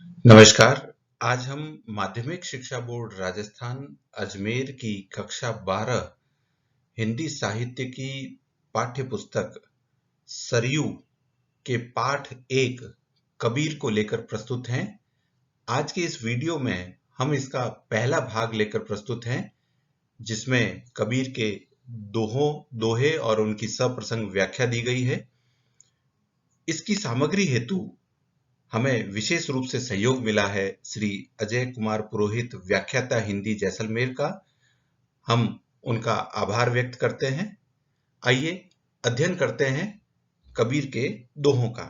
नमस्कार। आज हम माध्यमिक शिक्षा बोर्ड राजस्थान अजमेर की कक्षा 12 हिंदी साहित्य की पाठ्य पुस्तक सरयू के पाठ 1 कबीर को लेकर प्रस्तुत हैं। आज के इस वीडियो में हम इसका पहला भाग लेकर प्रस्तुत हैं, जिसमें कबीर के दोहे और उनकी सप्रसंग व्याख्या दी गई है। इसकी सामग्री हेतु हमें विशेष रूप से सहयोग मिला है श्री अजय कुमार पुरोहित, व्याख्याता हिंदी, जैसलमेर का। हम उनका आभार व्यक्त करते हैं। आइए अध्ययन करते हैं कबीर के दोहों का।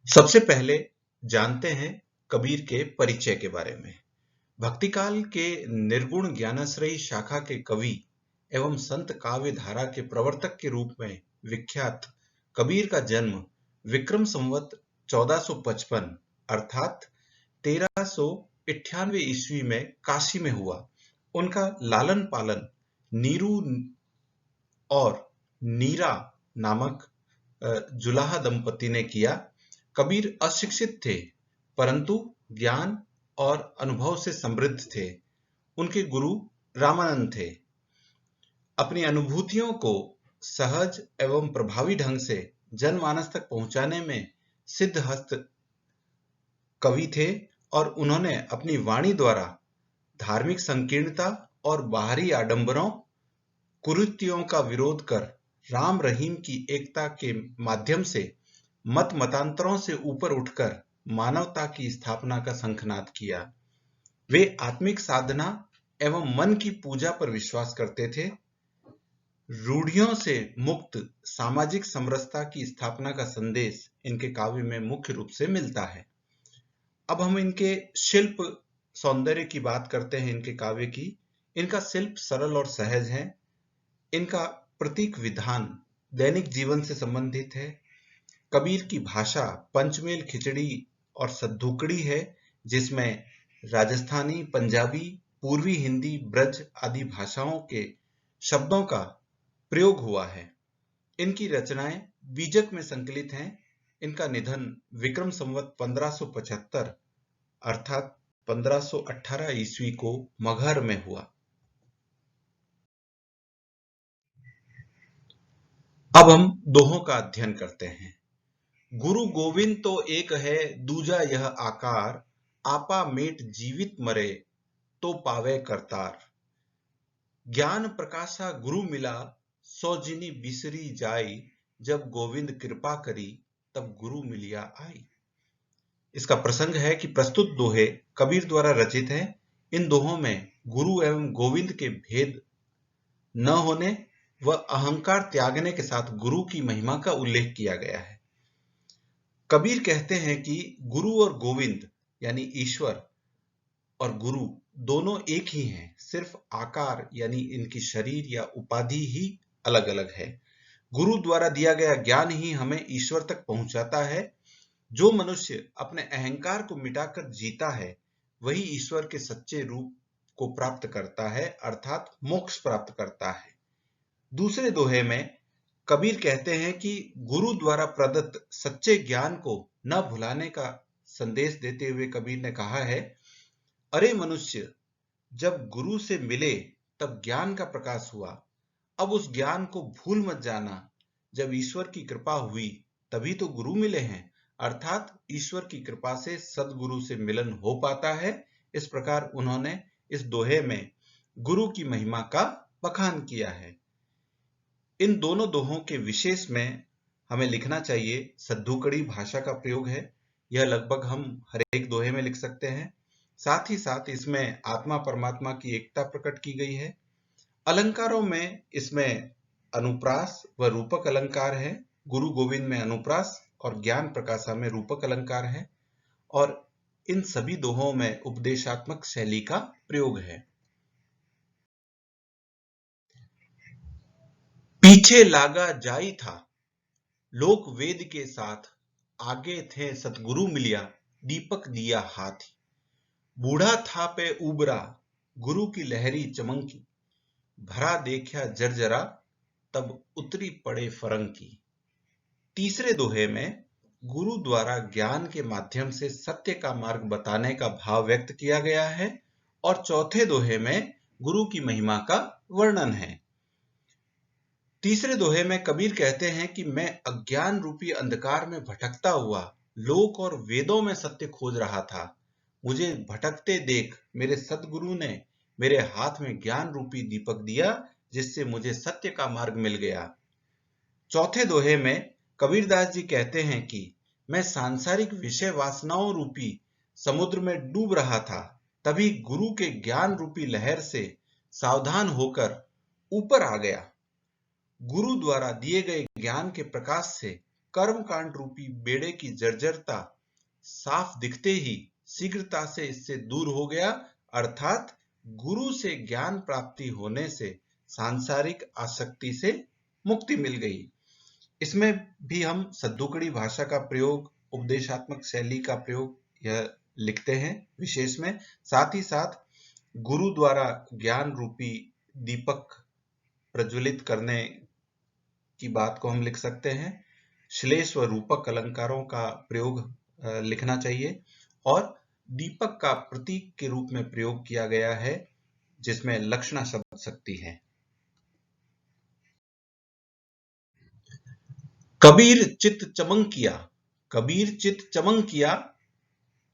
सबसे पहले जानते हैं कबीर के परिचय के बारे में। भक्तिकाल के निर्गुण ज्ञानाश्रयी शाखा के कवि एवं संत काव्य धारा के प्रवर्तक के रूप में विख्यात कबीर का जन्म विक्रम संवत 1455 अर्थात 1398 ईस्वी में काशी में हुआ। उनका लालन पालन नीरू और नीरा नामक जुलाहा दंपति ने किया। कबीर अशिक्षित थे, परंतु ज्ञान और अनुभव से समृद्ध थे। उनके गुरु रामानंद थे। अपनी अनुभूतियों को सहज एवं प्रभावी ढंग से जनमानस तक पहुंचाने में सिद्धहस्त कवि थे और उन्होंने अपनी वाणी द्वारा धार्मिक संकीर्णता और बाहरी आडंबरों कुरीतियों का विरोध कर राम रहीम की एकता के माध्यम से मत मतांतरों से ऊपर उठकर मानवता की स्थापना का शंखनाद किया। वे आत्मिक साधना एवं मन की पूजा पर विश्वास करते थे। रूढ़ियों से मुक्त सामाजिक समरसता की स्थापना का संदेश इनके काव्य में मुख्य रूप से मिलता है। अब हम इनके शिल्प सौंदर्य की बात करते हैं। इनके काव्य की, इनका शिल्प सरल और सहज है। इनका प्रतीक विधान दैनिक जीवन से संबंधित है। कबीर की भाषा पंचमेल, खिचड़ी और सद्दुकड़ी है, जिसमें राजस्थानी, पंजाबी, पूर्वी हिंदी, ब्रज आदि भाषाओं के शब्दों का प्रयोग हुआ है। इनकी रचनाएं बीजक में संकलित हैं। इनका निधन विक्रम संवत 1575 अर्थात 1518 ईस्वी को मगहर में हुआ। अब हम दोहों का अध्ययन करते हैं। गुरु गोविंद तो एक है, दूजा यह आकार, आपा मेट जीवित मरे तो पावे करतार। ज्ञान प्रकाशा गुरु मिला, सौ जिनी बिसरी जाई, जब गोविंद कृपा करी तब गुरु मिलिया आई। इसका प्रसंग है कि प्रस्तुत दोहे कबीर द्वारा रचित हैं। इन दोहों में गुरु एवं गोविंद के भेद न होने व अहंकार त्यागने के साथ गुरु की महिमा का उल्लेख किया गया है। कबीर कहते हैं कि गुरु और गोविंद यानी ईश्वर और गुरु दोनों एक ही हैं, सिर्फ आकार यानी इनकी शरीर या उपाधि ही अलग अलग है। गुरु द्वारा दिया गया ज्ञान ही हमें ईश्वर तक पहुंचाता है। जो मनुष्य अपने अहंकार को मिटाकर जीता है, वही ईश्वर के सच्चे रूप को प्राप्त करता है, अर्थात मोक्ष प्राप्त करता है। दूसरे दोहे में कबीर कहते हैं कि गुरु द्वारा प्रदत्त सच्चे ज्ञान को न भुलाने का संदेश देते हुए कबीर ने कहा है, अरे मनुष्य, जब गुरु से मिले तब ज्ञान का प्रकाश हुआ। अब उस ज्ञान को भूल मत जाना। जब ईश्वर की कृपा हुई तभी तो गुरु मिले हैं, अर्थात ईश्वर की कृपा से सदगुरु से मिलन हो पाता है। इस प्रकार उन्होंने इस दोहे में गुरु की महिमा का बखान किया है। इन दोनों दोहों के विशेष में हमें लिखना चाहिए सद्दुकड़ी भाषा का प्रयोग है। यह लगभग हम हर एक दोहे में लिख सकते हैं। साथ ही साथ इसमें आत्मा परमात्मा की एकता प्रकट की गई है। अलंकारों में इसमें अनुप्रास व रूपक अलंकार है। गुरु गोविंद में अनुप्रास और ज्ञान प्रकाशा में रूपक अलंकार है और इन सभी दोहों में उपदेशात्मक शैली का प्रयोग है। पीछे लागा जाई था, लोक वेद के साथ, आगे थे सतगुरु मिलिया, दीपक दिया हाथ। बूढ़ा था पे उबरा, गुरु की लहरी चमंकी, भरा देखा जर्जरा, तब उतरी पड़े फरंकी। तीसरे दोहे में गुरु द्वारा ज्ञान के माध्यम से सत्य का मार्ग बताने का भाव व्यक्त किया गया है और चौथे दोहे में गुरु की महिमा का वर्णन है। तीसरे दोहे में कबीर कहते हैं कि मैं अज्ञान रूपी अंधकार में भटकता हुआ लोक और वेदों में सत्य खोज रहा था। मुझे भटकते देख मेरे सद्गुरु ने मेरे हाथ में ज्ञान रूपी दीपक दिया, जिससे मुझे सत्य का मार्ग मिल गया। चौथे दोहे में कबीरदास जी कहते हैं कि मैं सांसारिक विषय वासनाओं रूपी समुद्र में डूब रहा था, तभी गुरु के ज्ञान रूपी लहर से सावधान होकर ऊपर आ गया। गुरु द्वारा दिए गए ज्ञान के प्रकाश से कर्म कांड रूपी बेड़े की जर्जरता साफ दिखते ही शीघ्रता से इससे दूर हो गया, अर्थात गुरु से ज्ञान प्राप्ति होने से सांसारिक आसक्ति से मुक्ति मिल गई। इसमें भी हम सद्दुकड़ी भाषा का प्रयोग, उपदेशात्मक शैली का प्रयोग यह लिखते हैं विशेष में। साथ ही साथ गुरु द्वारा ज्ञान रूपी दीपक प्रज्वलित करने की बात को हम लिख सकते हैं। श्लेष व रूपक अलंकारों का प्रयोग लिखना चाहिए और दीपक का प्रतीक के रूप में प्रयोग किया गया है, जिसमें लक्षणा शब्द शक्ति है। कबीर चित चमंकिया, कबीर चित चमंकिया,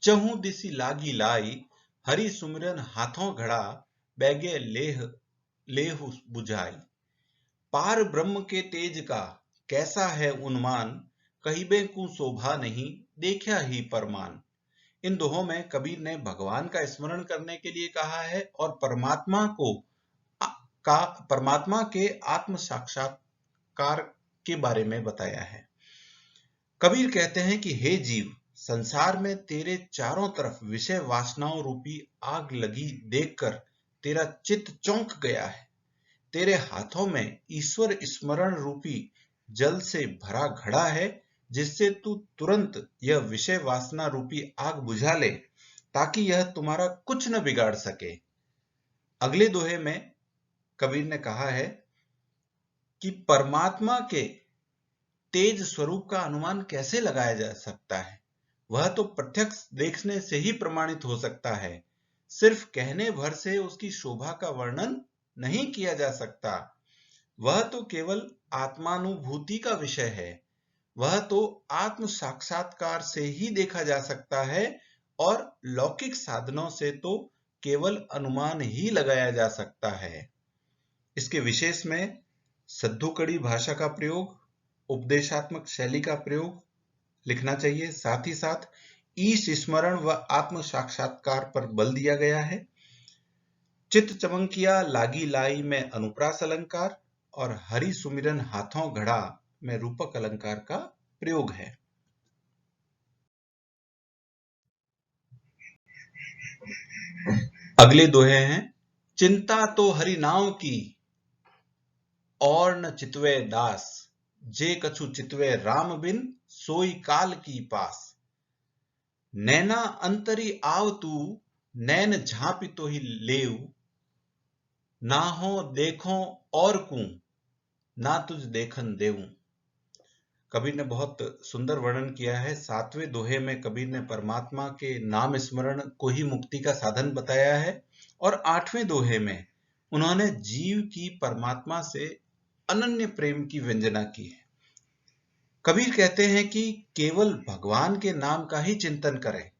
चहु दिसि लागी लाई, हरि सुमिरन हाथों घड़ा, बैगे लेहु बुझाई। पार ब्रह्म के तेज का कैसा है उन्मान, कहिबे को शोभा नहीं, देखा ही परमान। इन दोहों में कबीर ने भगवान का स्मरण करने के लिए कहा है और परमात्मा के आत्म साक्षात्कार के बारे में बताया है। कबीर कहते हैं कि हे जीव, संसार में तेरे चारों तरफ विषय वासनाओं रूपी आग लगी देखकर तेरा चित्त चौंक गया है। तेरे हाथों में ईश्वर स्मरण रूपी जल से भरा घड़ा है, जिससे तू तुरंत यह विषय वासना रूपी आग बुझा ले, ताकि यह तुम्हारा कुछ न बिगाड़ सके। अगले दोहे में कबीर ने कहा है कि परमात्मा के तेज स्वरूप का अनुमान कैसे लगाया जा सकता है, वह तो प्रत्यक्ष देखने से ही प्रमाणित हो सकता है। सिर्फ कहने भर से उसकी शोभा का वर्णन नहीं किया जा सकता। वह तो केवल आत्मानुभूति का विषय है। वह तो आत्म साक्षात्कार से ही देखा जा सकता है और लौकिक साधनों से तो केवल अनुमान ही लगाया जा सकता है। इसके विशेष में सद्दुकड़ी भाषा का प्रयोग, उपदेशात्मक शैली का प्रयोग लिखना चाहिए। साथ ही साथ ईश स्मरण व आत्म साक्षात्कार पर बल दिया गया है। चित चमंकिया लागी लाई में अनुप्रास अलंकार और हरि सुमिरन हाथों घड़ा में रूपक अलंकार का प्रयोग है। अगले दोहे हैं, चिंता तो हरि नाम की और न चितवे दास, जे कछु चितवे राम बिन सोई काल की पास। नैना अंतरी आव तू, नैन झांपी तो ही लेव, ना हो देखो और कू, ना तुझ देखन देऊं। कबीर ने बहुत सुंदर वर्णन किया है। सातवें दोहे में कबीर ने परमात्मा के नाम स्मरण को ही मुक्ति का साधन बताया है और आठवें दोहे में उन्होंने जीव की परमात्मा से अनन्य प्रेम की व्यंजना की है। कबीर कहते हैं कि केवल भगवान के नाम का ही चिंतन करें।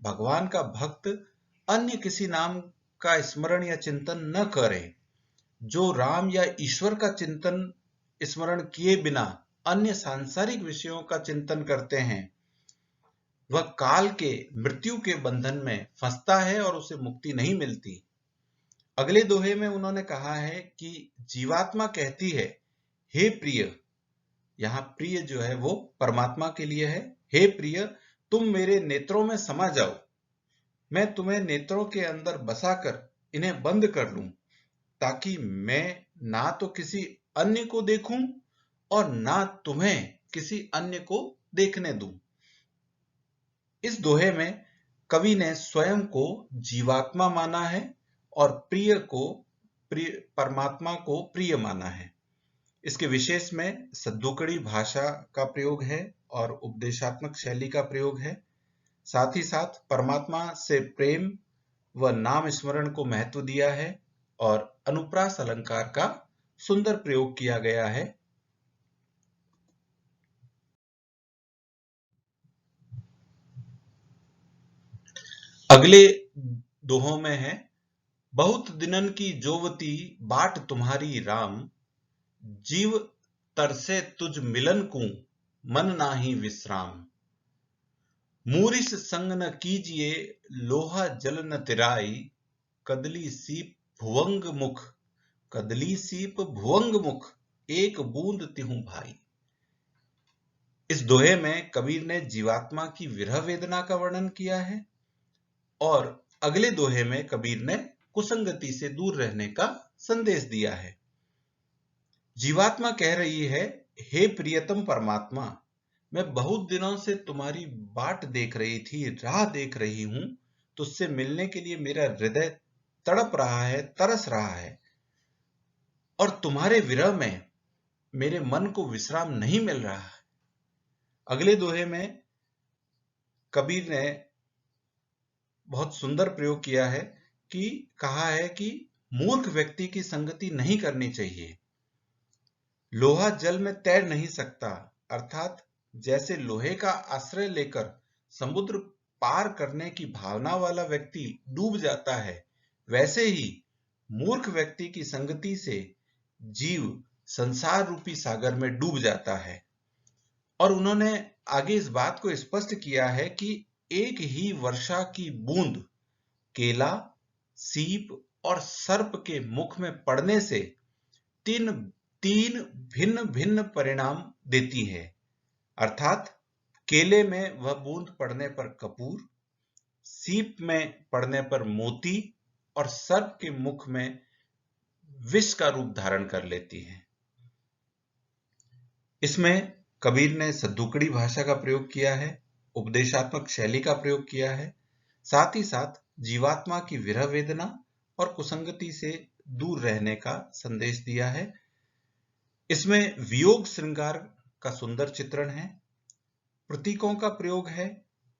भगवान का भक्त अन्य किसी नाम का स्मरण या चिंतन न करे। जो राम या ईश्वर का चिंतन स्मरण किए बिना अन्य सांसारिक विषयों का चिंतन करते हैं, वह काल के मृत्यु के बंधन में फंसता है और उसे मुक्ति नहीं मिलती। अगले दोहे में उन्होंने कहा है कि जीवात्मा कहती है, हे प्रिय, यहां प्रिय जो है वो परमात्मा के लिए है। हे प्रिय, तुम मेरे नेत्रों में समा जाओ, मैं तुम्हें नेत्रों के अंदर बसाकर इन्हें बंद कर लूं, ताकि मैं ना तो किसी अन्य को देखूं और ना तुम्हें किसी अन्य को देखने दूं। इस दोहे में कवि ने स्वयं को जीवात्मा माना है और परमात्मा को प्रिय माना है। इसके विशेष में सद्दुकड़ी भाषा का प्रयोग है और उपदेशात्मक शैली का प्रयोग है। साथ ही साथ परमात्मा से प्रेम व नाम स्मरण को महत्व दिया है और अनुप्रास अलंकार का सुंदर प्रयोग किया गया है। अगले दोहों में है, बहुत दिनन की जोवती बाट तुम्हारी राम, जीव तरसे तुझ मिलन को मन नाही विश्राम। मूरिस संग न कीजिए लोहा जल न तिराई, कदली सीप भुवंग मुख, कदली सीप भुवंग मुख, एक बूंद तिहु भाई। इस दोहे में कबीर ने जीवात्मा की विरह वेदना का वर्णन किया है और अगले दोहे में कबीर ने कुसंगति से दूर रहने का संदेश दिया है। जीवात्मा कह रही है, हे प्रियतम परमात्मा, मैं बहुत दिनों से तुम्हारी बाट देख रही थी, राह देख रही हूं, तुझसे मिलने के लिए मेरा हृदय तड़प रहा है, तरस रहा है, और तुम्हारे विरह में मेरे मन को विश्राम नहीं मिल रहा है। अगले दोहे में कबीर ने बहुत सुंदर प्रयोग किया है कि कहा है कि मूर्ख व्यक्ति की संगति नहीं करनी चाहिए। लोहा जल में तैर नहीं सकता, अर्थात जैसे लोहे का आश्रय लेकर समुद्र पार करने की भावना वाला व्यक्ति डूब जाता है, वैसे ही मूर्ख व्यक्ति की संगति से जीव संसार रूपी सागर में डूब जाता है। और उन्होंने आगे इस बात को स्पष्ट किया है कि एक ही वर्षा की बूंद केला, सीप और सर्प के मुख में पड़ने से तीन भिन्न भिन्न परिणाम देती है। अर्थात केले में वह बूंद पड़ने पर कपूर, सीप में पड़ने पर मोती और सर्प के मुख में विष का रूप धारण कर लेती है। इसमें कबीर ने सद्दुकड़ी भाषा का प्रयोग किया है, उपदेशात्मक शैली का प्रयोग किया है, साथ ही साथ जीवात्मा की विरह वेदना और कुसंगति से दूर रहने का संदेश दिया है। इसमें वियोग श्रृंगार का सुंदर चित्रण है, प्रतीकों का प्रयोग है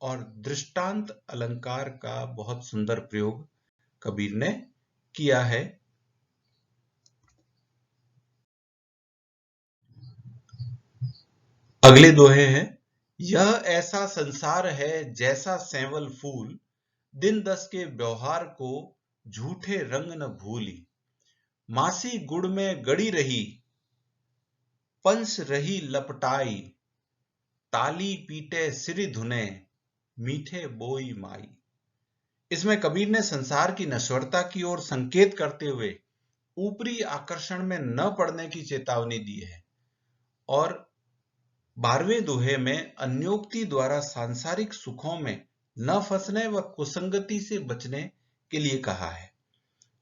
और दृष्टांत अलंकार का बहुत सुंदर प्रयोग कबीर ने किया है। अगले दोहे हैं, यह ऐसा संसार है जैसा सेंवल फूल, दिन दस के व्यवहार को झूठे रंग न भूली। मासी गुड़ में गड़ी रही, पंस रही लपटाई, ताली पीटे सिरि धुने, मीठे बोई माई। इसमें कबीर ने संसार की नश्वरता की ओर संकेत करते हुए ऊपरी आकर्षण में न पड़ने की चेतावनी दी है और 12वें दोहे में अन्योक्ति द्वारा सांसारिक सुखों में न फंसने व कुसंगति से बचने के लिए कहा है।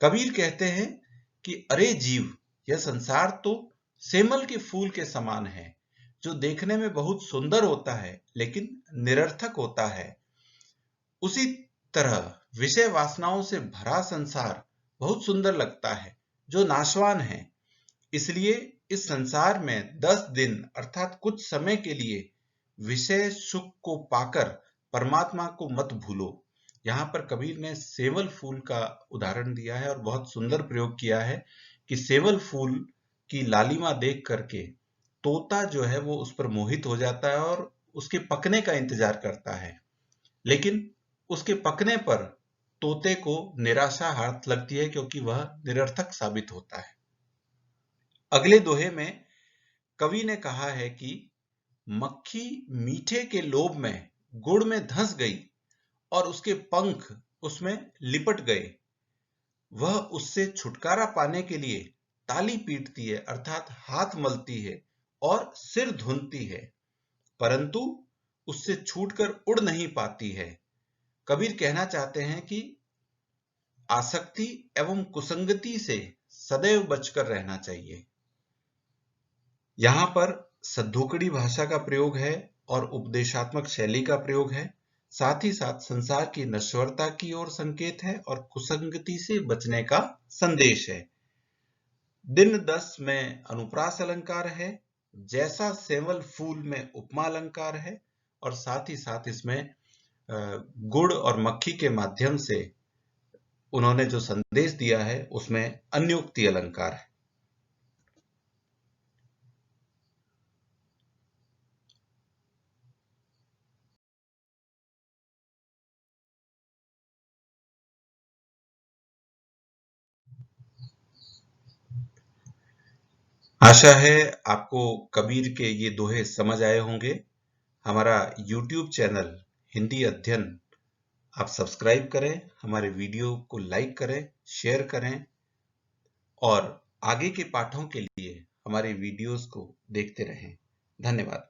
कबीर कहते हैं कि अरे जीव, यह संसार तो सेमल के फूल के समान है, जो देखने में बहुत सुंदर होता है लेकिन निरर्थक होता है। उसी तरह विषय वासनाओं से भरा संसार बहुत सुंदर लगता है, जो नाशवान है। इसलिए इस संसार में 10 दिन अर्थात कुछ समय के लिए विषय सुख को पाकर परमात्मा को मत भूलो। यहाँ पर कबीर ने सेवल फूल का उदाहरण दिया है और बहुत सुंदर प्रयोग किया है कि सेवल फूल की लालिमा देख करके तोता जो है वो उस पर मोहित हो जाता है और उसके पकने का इंतजार करता है, लेकिन उसके पकने पर तोते को निराशा हाथ लगती है क्योंकि वह निरर्थक साबित होता है। अगले दोहे में कवि ने कहा है कि मक्खी मीठे के लोभ में गुड़ में धंस गई और उसके पंख उसमें लिपट गए। वह उससे छुटकारा पाने के लिए ताली पीटती है अर्थात हाथ मलती है और सिर धुनती है, परंतु उससे छूटकर उड़ नहीं पाती है। कबीर कहना चाहते हैं कि आसक्ति एवं कुसंगति से सदैव बचकर रहना चाहिए। यहां पर सद्दुकड़ी भाषा का प्रयोग है और उपदेशात्मक शैली का प्रयोग है, साथ ही साथ संसार की नश्वरता की ओर संकेत है और कुसंगति से बचने का संदेश है। दिन 10 में अनुप्रास अलंकार है, जैसा सेवल फूल में उपमा अलंकार है, और साथ ही साथ इसमें गुड़ और मक्खी के माध्यम से उन्होंने जो संदेश दिया है उसमें अन्योक्ति अलंकार है। आशा है आपको कबीर के ये दोहे समझ आए होंगे। हमारा YouTube चैनल हिंदी अध्ययन आप सब्सक्राइब करें, हमारे वीडियो को लाइक करें, शेयर करें और आगे के पाठों के लिए हमारे वीडियोस को देखते रहें। धन्यवाद।